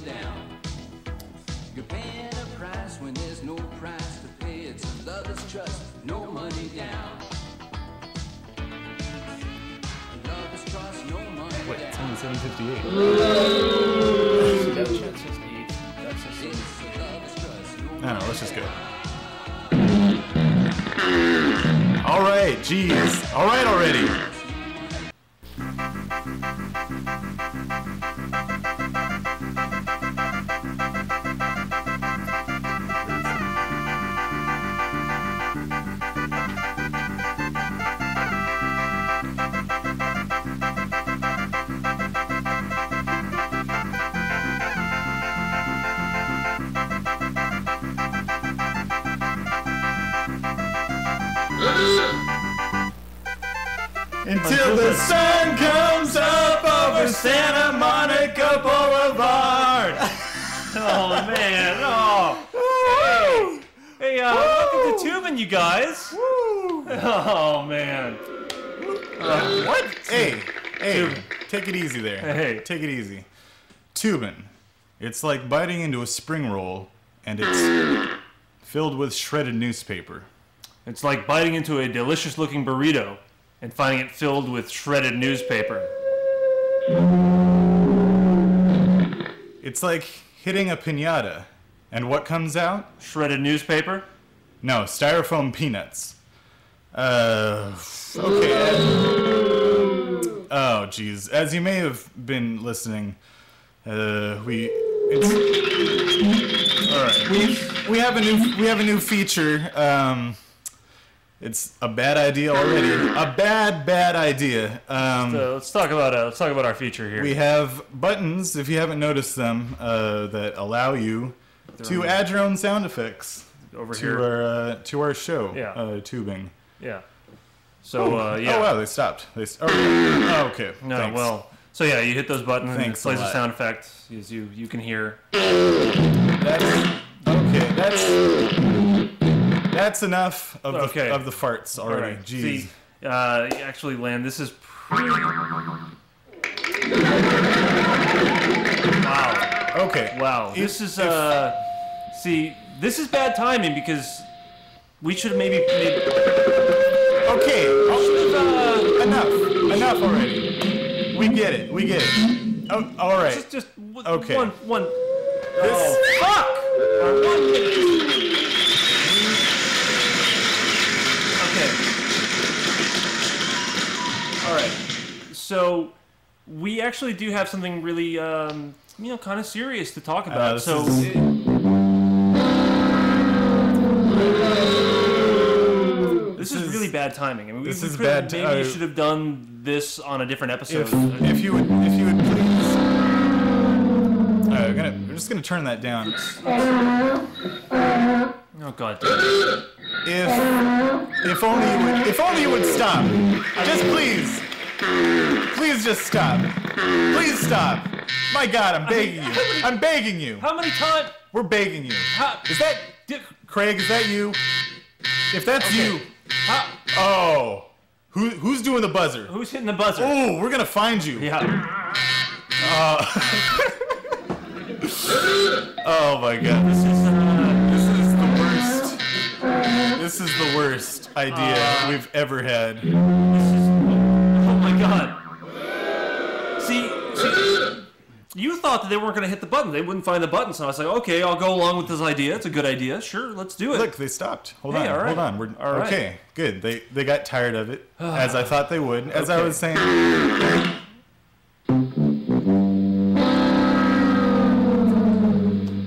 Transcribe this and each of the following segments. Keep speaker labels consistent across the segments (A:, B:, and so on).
A: down. You're paying a price when there's no price to pay. It's a love is trust, no money down. Love is trust, no money down.
B: Wait, it's only 7:58.
C: That's just 8. That's just 8.
B: I don't know, let's just go. Alright, jeez. Alright already. Until the sun comes up over Santa Monica Boulevard.
C: Oh man! Oh, hey, welcome to Toobin, you guys.
B: Woo.
C: Oh man! What?
B: Hey,
C: Toobin.
B: take it easy there.
C: Hey.
B: Take it easy. Toobin. It's like biting into a spring roll, and it's filled with shredded newspaper.
C: It's like biting into a delicious-looking burrito and finding it filled with shredded newspaper.
B: It's like hitting a piñata, and what comes out?
C: Shredded newspaper?
B: No, styrofoam peanuts. Okay. Oh, geez. As you may have been listening, all right. We have a new feature. It's a bad idea already. A bad idea.
C: So let's talk about our feature here.
B: We have buttons, if you haven't noticed them, that allow you to add your own sound effects
C: over
B: to
C: here
B: to our show.
C: Yeah.
B: Tubing.
C: Yeah. So yeah.
B: Oh wow, they stopped. Okay.
C: No,
B: Thanks.
C: well. So yeah, you hit those buttons and it
B: Thanks a
C: plays a
B: lot.
C: sound effect as you can hear.
B: That's enough of the farts already.
C: All right.
B: Jeez.
C: See, actually, Lan, this is pretty... Wow.
B: Okay.
C: Wow. This is see, this is bad timing because we should have maybe
B: Okay. Enough already. We get it. Oh, all right.
C: just
B: Okay.
C: one.
B: This
C: Fuck! 1 minute. Okay. All right. So we actually do have something really, kind of serious to talk about. This is really bad timing. I mean,
B: This is
C: maybe
B: bad.
C: Maybe you should have done this on a different episode.
B: If you would please. We're just gonna turn that down.
C: Oh God. Damn it.
B: If only you would stop. Just please. Please just stop. Please stop. My God, I'm begging you. I'm begging you.
C: How many times?
B: We're begging you.
C: Is
B: that Craig? Is that you? If that's you. Oh. Who's doing the buzzer?
C: Who's hitting the buzzer?
B: Oh, we're gonna find you.
C: Yeah.
B: Oh my God. This is the worst. This is the worst idea we've ever had.
C: Oh my God. See, you thought that they weren't going to hit the button. They wouldn't find the button. So I was like, okay, I'll go along with this idea. It's a good idea. Sure, let's do it.
B: Look, they stopped. Hold on.
C: All right.
B: Hold on. We're
C: all right.
B: Okay, good. They got tired of it, as I thought they would. As I was saying.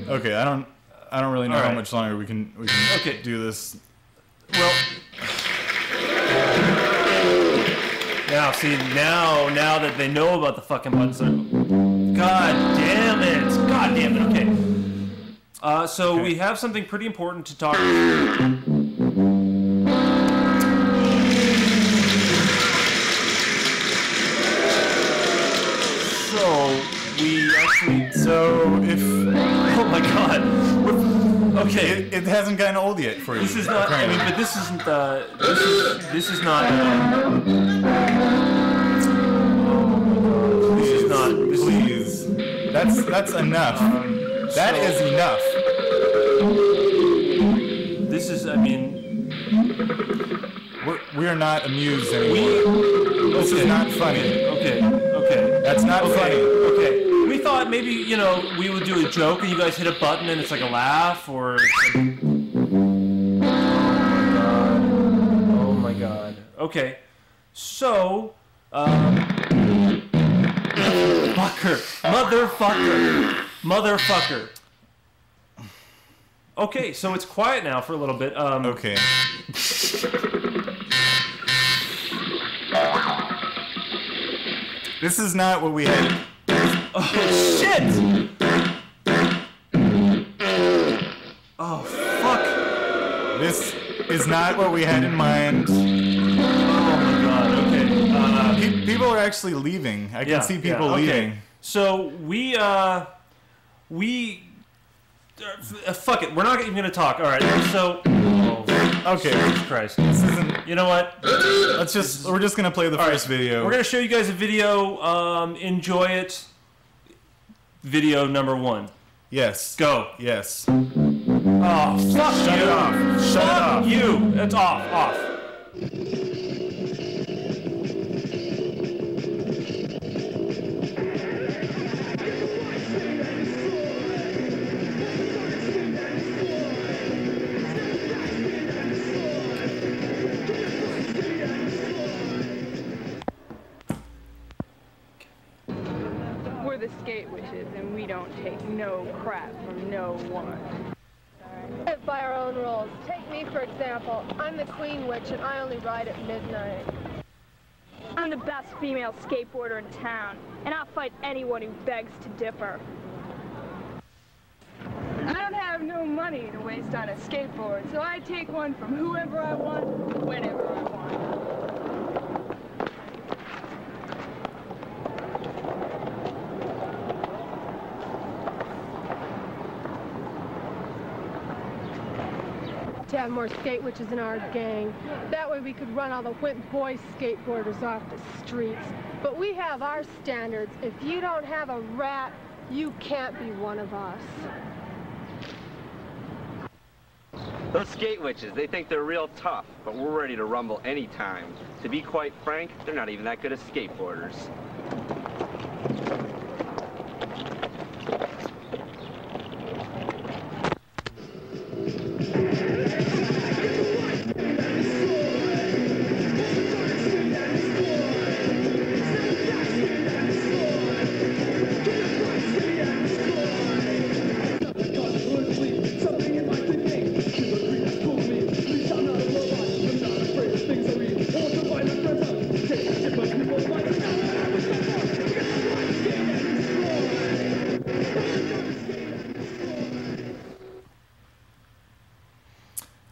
B: Okay, I don't really know how much longer we can do this.
C: Well, now that they know about the fucking buttons, God damn it! Okay. So we have something pretty important to talk about. Oh my God. Okay.
B: It hasn't gotten old yet for you.
C: This is not. I mean, but this isn't. This is not. This is not.
B: Please. That's enough. That is enough.
C: This is, I mean...
B: We are not amused anymore. This is not funny.
C: Okay.
B: That's not funny.
C: Okay. We thought maybe, you know, we would do a joke and you guys hit a button and it's like a laugh or... Oh my god. Okay. So, Motherfucker. Okay, so it's quiet now for a little bit.
B: Okay. This is not what we had.
C: Oh, shit! Oh, fuck.
B: This is not what we had in mind.
C: Oh my god, okay.
B: People are actually leaving. I can see people leaving.
C: So, fuck it, we're not even gonna talk. Alright, so...
B: Okay.
C: Jesus Christ.
B: This isn't...
C: You know what?
B: We're just gonna play the first video.
C: We're gonna show you guys a video. Enjoy it. Video number 1.
B: Yes.
C: Go.
B: Yes.
C: Oh, fuck
B: Shut
C: you.
B: it off. Shut it off.
C: You. It's off.
D: We're the skate witches, and we don't take no crap from no one.
E: By our own rules. Take me, for example. I'm the Queen Witch, and I only ride at midnight.
D: I'm the best female skateboarder in town, and I'll fight anyone who begs to differ. I don't have no money to waste on a skateboard, so I take one from whoever I want, whenever I want.
E: To have more skate witches in our gang. That way we could run all the whip boy skateboarders off the streets. But we have our standards. If you don't have a rat, you can't be one of us.
F: Those skate witches, they think they're real tough, but we're ready to rumble anytime. To be quite frank, they're not even that good as skateboarders.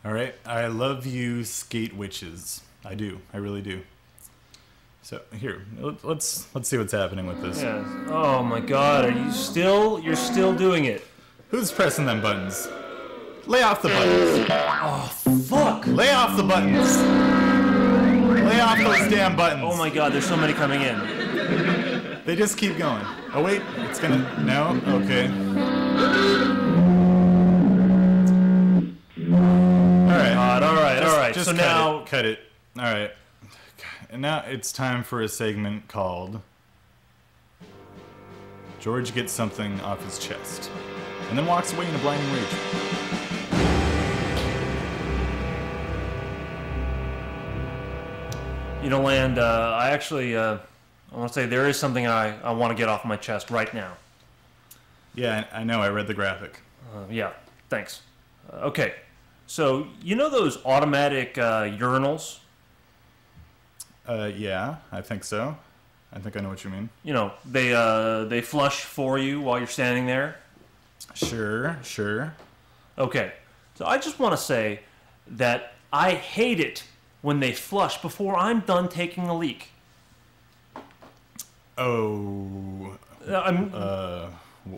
B: All right. I love you, skate witches. I do. I really do. So here, let's see what's happening with this.
C: Yeah. Oh my god, you're still doing it.
B: Who's pressing them buttons? Lay off the buttons.
C: Oh, fuck.
B: Lay off the buttons. Lay off those damn buttons.
C: Oh my god, there's so many coming in.
B: They just keep going. Oh wait, it's gonna... No? Okay. Alright.
C: Just
B: So
C: cut
B: now...
C: it.
B: Cut it. Alright. And now it's time for a segment called... George gets something off his chest. And then walks away in a blinding rage.
C: You know, Land, I actually, I want to say there is something I want to get off my chest right now.
B: Yeah, I know. I read the graphic.
C: Yeah, thanks. Okay, so you know those automatic urinals?
B: Yeah, I think so. I think I know what you mean.
C: You know, they flush for you while you're standing there.
B: Sure.
C: Okay, so I just want to say that I hate it when they flush before I'm done taking a leak.
B: Oh.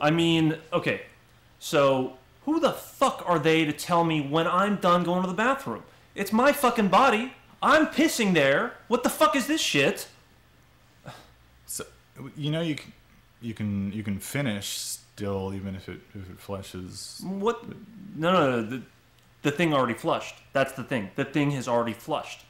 C: I mean, okay, so who the fuck are they to tell me when I'm done going to the bathroom? It's my fucking body. I'm pissing there. What the fuck is this shit?
B: So, you know, you can... you can finish still even if it flushes.
C: What? No. The thing already flushed. That's the thing. The thing has already flushed.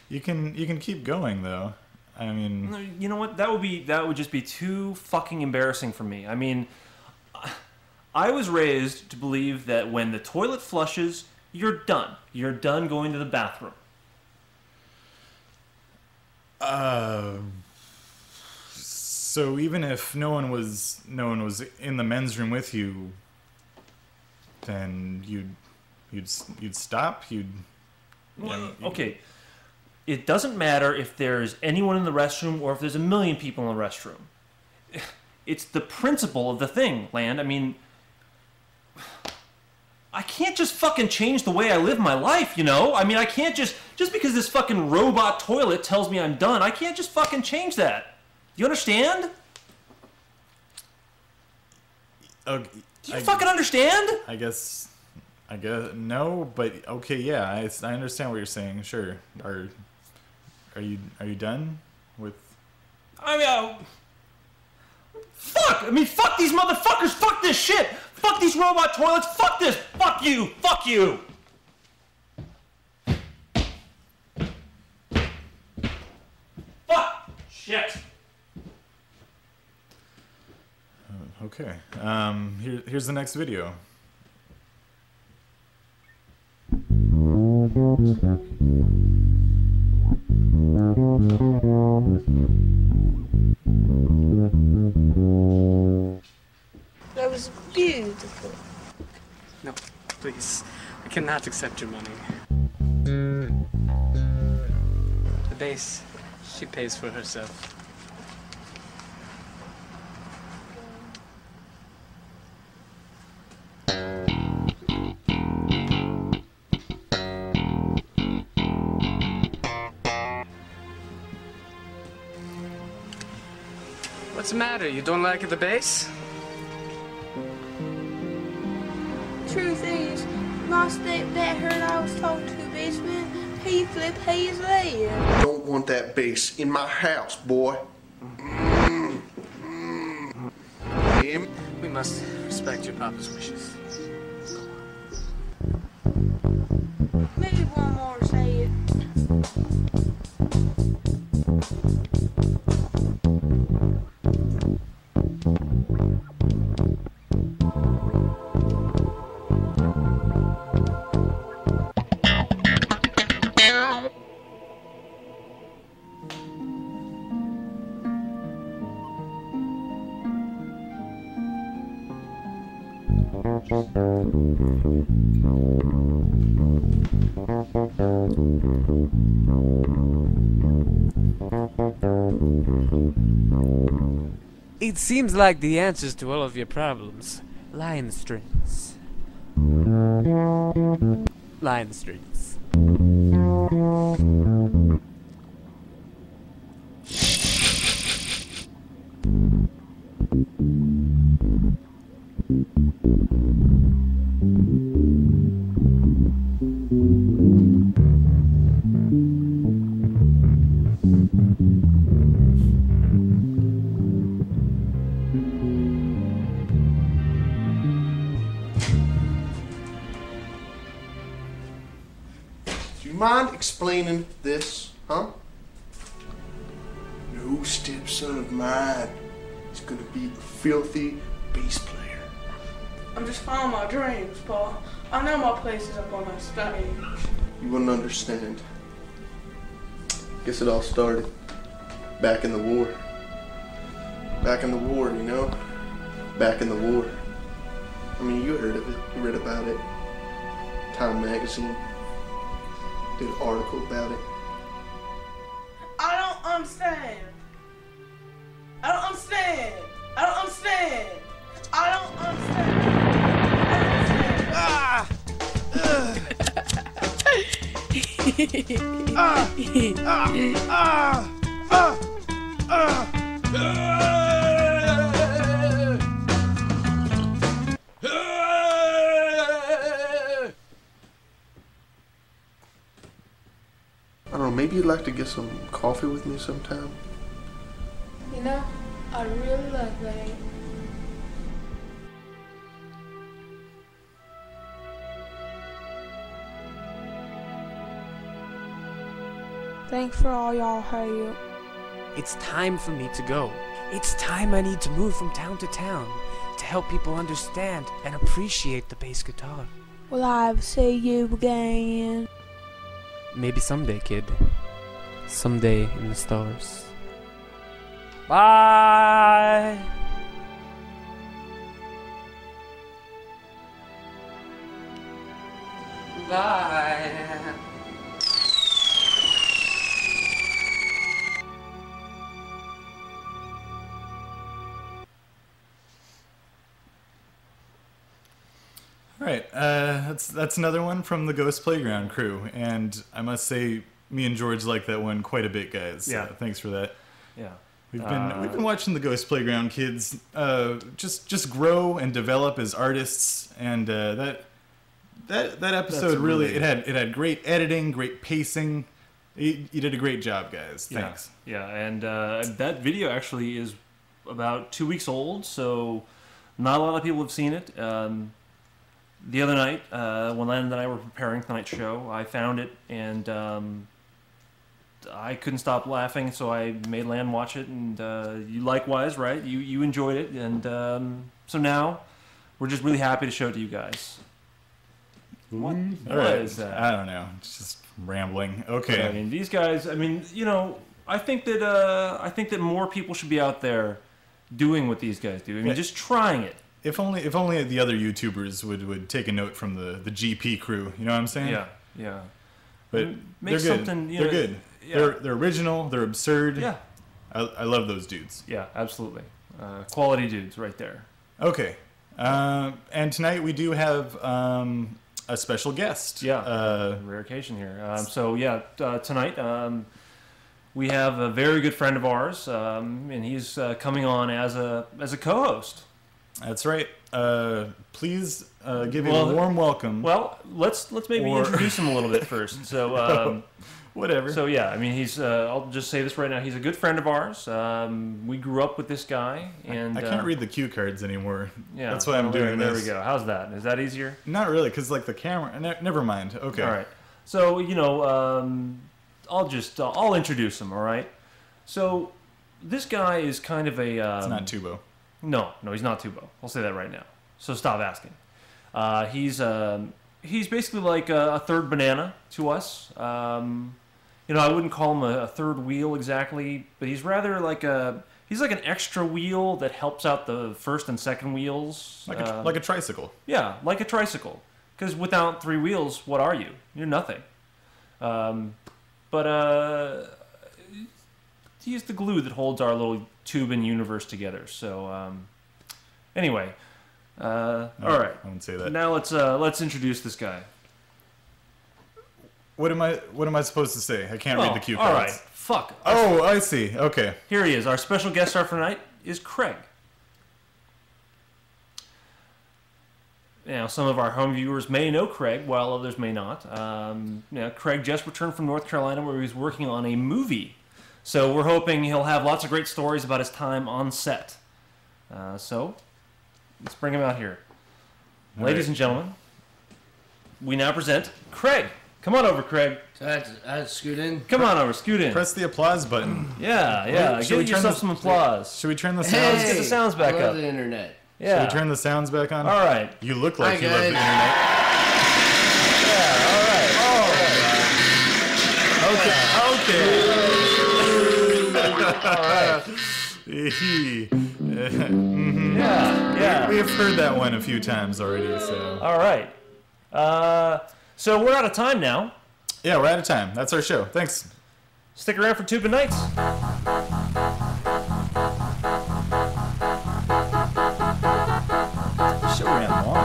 B: You can keep going though. I mean,
C: you know what? That would just be too fucking embarrassing for me. I mean, I was raised to believe that when the toilet flushes, you're done. You're done going to the bathroom.
B: So even if no one was in the men's room with you, then you'd stop.
C: Okay. It doesn't matter if there's anyone in the restroom or if there's a million people in the restroom. It's the principle of the thing, Land. I mean, I can't just fucking change the way I live my life, you know? I mean, I can't just because this fucking robot toilet tells me I'm done, I can't just fucking change that. You understand? Do you fucking understand?
B: I guess no, but okay, yeah, I understand what you're saying. Sure. Are you done with?
C: I mean, fuck! I mean, fuck these motherfuckers! Fuck this shit! Fuck these robot toilets! Fuck this! Fuck you! Fuck you! Fuck! Shit!
B: Okay. Here's the next video.
G: That was beautiful.
H: No, please. I cannot accept your money. The bass, she pays for herself. What's the matter? You don't like the bass?
G: Truth is, my stepdad heard I was talking to Bassman. He flipped his lid.
I: Don't want that bass in my house, boy.
H: We must respect your papa's wishes.
G: Maybe one more, say it.
H: It seems like the answers to all of your problems lie in the strings. Lie in the strings.
I: Do you mind explaining this, huh? No stepson of mine is gonna be a filthy bass player.
G: I'm just following my dreams, Paul. I know my place is up on that stage.
I: You wouldn't understand. Guess it all started back in the war. Back in the war, you know? Back in the war. I mean, you heard of it. You read about it. Time magazine did an article about it.
G: I don't understand. I don't understand. I don't understand. I don't understand.
I: Ah! I don't know, maybe you'd like to get some coffee with me sometime?
G: No, I really love that. Thanks for all y'all help.
H: It's time for me to go. It's time I need to move from town to town to help people understand and appreciate the bass guitar.
G: Will I ever see you again?
H: Maybe someday, kid. Someday in the stars. Bye! Bye!
B: All right, that's another one from the Ghost Playground crew, and I must say, me and George like that one quite a bit, guys.
C: Yeah.
B: Thanks for that.
C: Yeah.
B: We've been watching the Ghost Playground kids just grow and develop as artists, and that episode really it had great editing, great pacing. You did a great job, guys. Thanks.
C: Yeah, and that video actually is about 2 weeks old, so not a lot of people have seen it. The other night, when Landon and I were preparing tonight's show, I found it, and I couldn't stop laughing, so I made Landon watch it, and you likewise, right? You enjoyed it, and so now we're just really happy to show it to you guys. What is that?
B: I don't know. It's just rambling. Okay.
C: I mean, these guys. I mean, you know, I think that more people should be out there doing what these guys do. I mean, just trying it.
B: If only the other YouTubers would take a note from the GP crew. You know what I'm saying?
C: Yeah.
B: But
C: Make
B: they're good.
C: something.
B: They're good.
C: Yeah.
B: They're original. They're absurd.
C: Yeah.
B: I love those dudes.
C: Yeah, absolutely. Quality dudes right there.
B: Okay. And tonight we do have a special guest.
C: Yeah. Rare occasion here. Tonight we have a very good friend of ours, and he's coming on as a co-host.
B: That's right. Please give him a warm welcome.
C: Well, let's maybe introduce him a little bit first. So
B: whatever.
C: So yeah, I mean, he's. I'll just say this right now. He's a good friend of ours. We grew up with this guy, and
B: I can't read the cue cards anymore.
C: Yeah,
B: that's why I'm doing
C: this.
B: this.
C: There we go. How's that? Is that easier?
B: Not really, because like the camera. Never mind. Okay.
C: All right. So I'll introduce him. All right. So this guy is kind of a.
B: It's not Tubo.
C: No, he's not Tubo. I'll say that right now. So stop asking. He's basically like a third banana to us. I wouldn't call him a third wheel exactly, but he's rather like he's like an extra wheel that helps out the first and second wheels.
B: Like a tricycle.
C: Yeah, like a tricycle. Because without three wheels, what are you? You're nothing. He's the glue that holds our little Toobin universe together. So, anyway, all right.
B: I wouldn't say that.
C: Now let's introduce this guy.
B: What am I supposed to say? I can't read the cue cards.
C: All right, fuck.
B: Oh, I see. Okay.
C: Here he is. Our special guest star for tonight is Craig. Now, some of our home viewers may know Craig, while others may not. Craig just returned from North Carolina, where he was working on a movie. So we're hoping he'll have lots of great stories about his time on set. So let's bring him out here. Ladies and gentlemen, we now present Craig. Come on over, Craig.
J: I had to scoot in.
C: Come on over, scoot in.
B: Press the applause button.
C: Yeah. Give yourself some applause.
B: Should we turn the sounds?
C: Let's get the sounds back
J: I
C: up.
J: love the internet.
C: Yeah.
B: Should we turn the sounds back on?
C: All right.
B: You look like
J: Hi,
B: you love the
J: guys.
B: internet.
C: Yeah, all right. All right. Yeah.
B: We have heard that one a few times already, so.
C: All right. So we're out of time now.
B: Yeah, we're out of time. That's our show. Thanks.
C: Stick around for Toobin Nights.
B: Show ran long.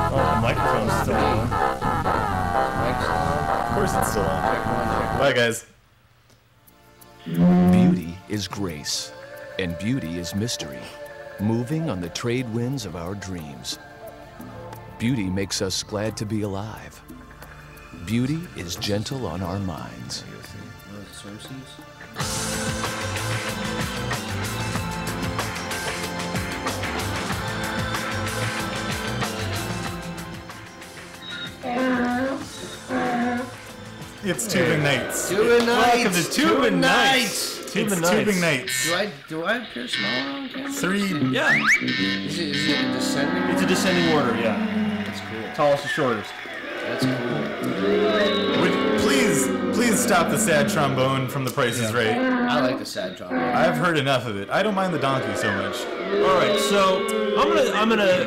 C: Oh, the microphone's still on.
B: Of course it's still on. Bye, guys.
K: Beauty is grace, and beauty is mystery, moving on the trade winds of our dreams. Beauty makes us glad to be alive. Beauty is gentle on our minds.
J: Swimsuits?
B: It's Toobin Nights.
J: Toobin Nights.
C: Welcome to Toobin Nights.
B: It's
C: Toobin Nights.
B: Toobin Nights.
J: Do I appear small on camera?
B: 3.
C: Yeah.
J: Is it a descending?
C: It's a descending order. Yeah.
J: That's cool.
C: Tallest to shortest.
J: That's cool.
B: Please stop the sad trombone from The Price is Right.
J: I like the sad trombone.
B: I've heard enough of it. I don't mind the donkey so much.
C: All right, so I'm gonna.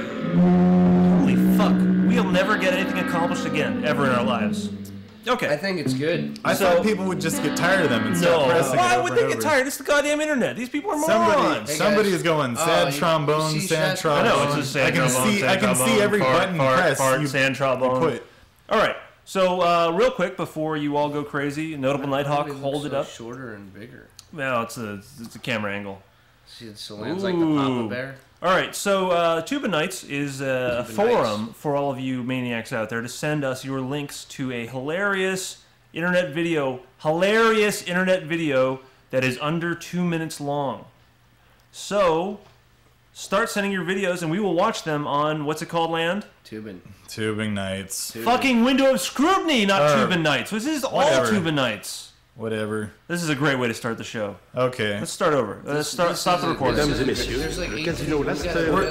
C: Holy fuck! We'll never get anything accomplished again ever in our lives. Okay.
J: I think it's good.
B: I thought people would just get tired of them and start pressing
C: Why
B: it
C: would
B: over
C: they
B: and
C: get
B: over.
C: tired? It's the goddamn internet. These people are morons.
B: Somebody is going sad trombone,
J: you see
B: sad
J: sad
B: trombone.
C: I know it's just sad trombone.
B: I can see every button press
C: fart,
B: you
C: sand trombone.
B: put.
C: All right. So real quick before you all go crazy, Notable Nighthawk, hold it up.
J: Shorter and bigger.
C: No, it's a camera angle.
J: See, it lands like the Papa Bear.
C: All right, so Toobin Nights is a forum for all of you maniacs out there to send us your links to a hilarious internet video that is under 2 minutes long. So start sending your videos, and we will watch them on what's it called, Land?
B: Toobin Nights.
C: Fucking Window of Scrutiny, not Toobin Nights. This is all Toobin Nights.
B: Whatever.
C: This is a great way to start the show.
B: Okay.
C: Let's start over. Let's stop the recording.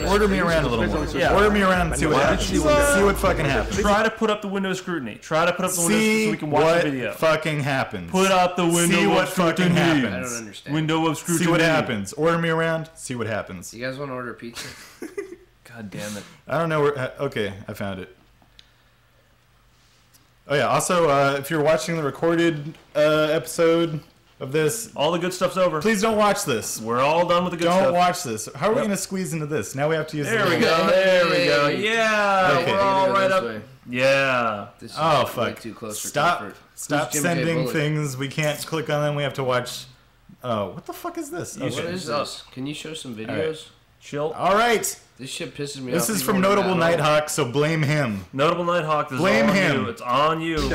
B: Order me around a little more.
C: Yeah.
B: Order me around and see what happens. See what fucking happens.
C: Try to put up the window of scrutiny. Try to put up the window so we can watch
B: what
C: the video.
B: fucking happens.
C: Put up the window
B: See what
C: of scrutiny.
B: fucking happens.
J: I don't understand.
C: Window of scrutiny.
B: See what happens. Order me around. See what happens.
J: You guys want to order pizza?
C: God damn it.
B: I don't know where. Okay, I found it. Oh yeah. Also, if you're watching the recorded episode of this,
C: all the good stuff's over.
B: Please don't watch this.
C: We're all done with the good stuff.
B: Don't watch this. How are we gonna squeeze into this? Now we have to use.
C: There we go. There we go. Yeah.
B: Okay.
C: We're all right up. Yeah.
J: This is
B: Oh
J: way
B: fuck!
J: too close for
B: Stop!
J: comfort.
B: Stop
J: Who's Jim K.
B: sending
J: Bullock?
B: things. We can't click on them. We have to watch. Oh, what the fuck is this?
J: What is this? Can you show some videos?
C: Chill.
B: All right.
J: This shit pisses me off.
B: This is from Notable Nighthawk, so blame him.
C: Notable Nighthawk. This
B: Blame
C: is on
B: him.
C: You. It's on you.